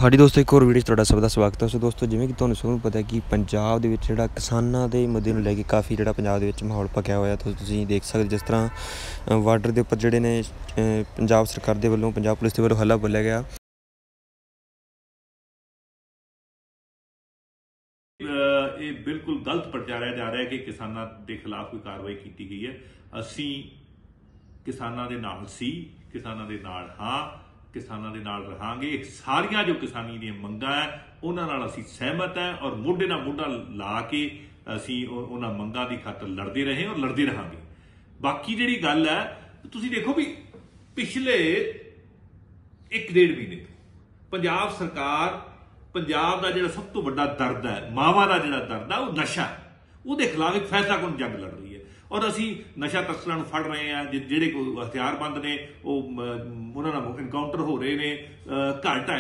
ਹਾਂਜੀ ਦੋਸਤੋ, ਇੱਕ ਹੋਰ ਵੀਡੀਓ 'ਚ ਤੁਹਾਡਾ ਸਭ ਦਾ ਸਵਾਗਤ ਹੈ। ਸੋ ਦੋਸਤੋ, ਜਿਵੇਂ ਕਿ ਤੁਹਾਨੂੰ ਸਭ ਨੂੰ ਪਤਾ ਕਿ ਪੰਜਾਬ ਦੇ ਵਿੱਚ ਜਿਹੜਾ ਕਿਸਾਨਾਂ ਦੇ ਮੁੱਦੇ ਨੂੰ ਲੈ ਕੇ ਕਾਫੀ ਜਿਹੜਾ ਪੰਜਾਬ ਦੇ ਵਿੱਚ ਮਾਹੌਲ ਪੱਕਿਆ ਹੋਇਆ। ਤੁਸੀਂ ਦੇਖ ਸਕਦੇ ਜਿਸ ਤਰ੍ਹਾਂ ਬਾਰਡਰ ਦੇ ਉੱਪਰ ਜਿਹੜੇ ਨੇ ਪੰਜਾਬ ਸਰਕਾਰ ਦੇ ਵੱਲੋਂ, ਪੰਜਾਬ ਪੁਲਿਸ ਦੇ ਵੱਲੋਂ ਹੱਲਾ ਬੋਲਿਆ ਗਿਆ। ਇਹ ਬਿਲਕੁਲ ਗਲਤ ਪ੍ਰਚਾਰਿਆ ਜਾ ਰਿਹਾ ਹੈ ਕਿ ਕਿਸਾਨਾਂ ਦੇ ਖਿਲਾਫ ਕੋਈ ਕਾਰਵਾਈ ਕੀਤੀ ਗਈ ਹੈ। ਅਸੀਂ ਕਿਸਾਨਾਂ ਦੇ ਨਾਲ ਸੀ, ਕਿਸਾਨਾਂ ਦੇ ਨਾਲ ਹਾਂ, ਕਿਸਾਨਾਂ ਦੇ ਨਾਲ ਰਹਾਂਗੇ। ਸਾਰੀਆਂ ਜੋ ਕਿਸਾਨੀ ਦੀਆਂ ਮੰਗਾਂ ਹੈ ਉਹਨਾਂ ਨਾਲ ਅਸੀਂ ਸਹਿਮਤ ਹੈ ਔਰ ਮੋਢੇ ਨਾਲ ਮੋਢਾ ਲਾ ਕੇ ਅਸੀਂ ਉਹਨਾਂ ਮੰਗਾਂ ਦੀ ਖਾਤਰ ਲੜਦੇ ਰਹੇ ਔਰ ਲੜਦੇ ਰਹਾਂਗੇ। ਬਾਕੀ ਜਿਹੜੀ ਗੱਲ ਹੈ, ਤੁਸੀਂ ਦੇਖੋ ਵੀ ਪਿਛਲੇ 1-1.5 ਮਹੀਨੇ ਤੋਂ ਪੰਜਾਬ ਸਰਕਾਰ, ਪੰਜਾਬ ਦਾ ਜਿਹੜਾ ਸਭ ਤੋਂ ਵੱਡਾ ਦਰਦ ਹੈ, ਮਾਵਾਂ ਦਾ ਜਿਹੜਾ ਦਰਦ ਹੈ, ਉਹ ਨਸ਼ਾ ਹੈ, ਉਹਦੇ ਖਿਲਾਫ ਇੱਕ ਫੈਸਲਾਕੁਨ ਜੰਗ ਲੜ ਰਹੀ ਹੈ। ਔਰ ਅਸੀਂ ਨਸ਼ਾ ਤਸਕਰਾਂ ਨੂੰ ਫੜ ਰਹੇ ਹਾਂ, ਜਿਹੜੇ ਕੋਈ ਹਥਿਆਰਬੰਦ ਨੇ ਉਹ ਉਹਨਾਂ ਨਾਲ ਇਨਕਾਊਂਟਰ ਹੋ ਰਹੇ ਨੇ, ਘਰ ਢਾਏ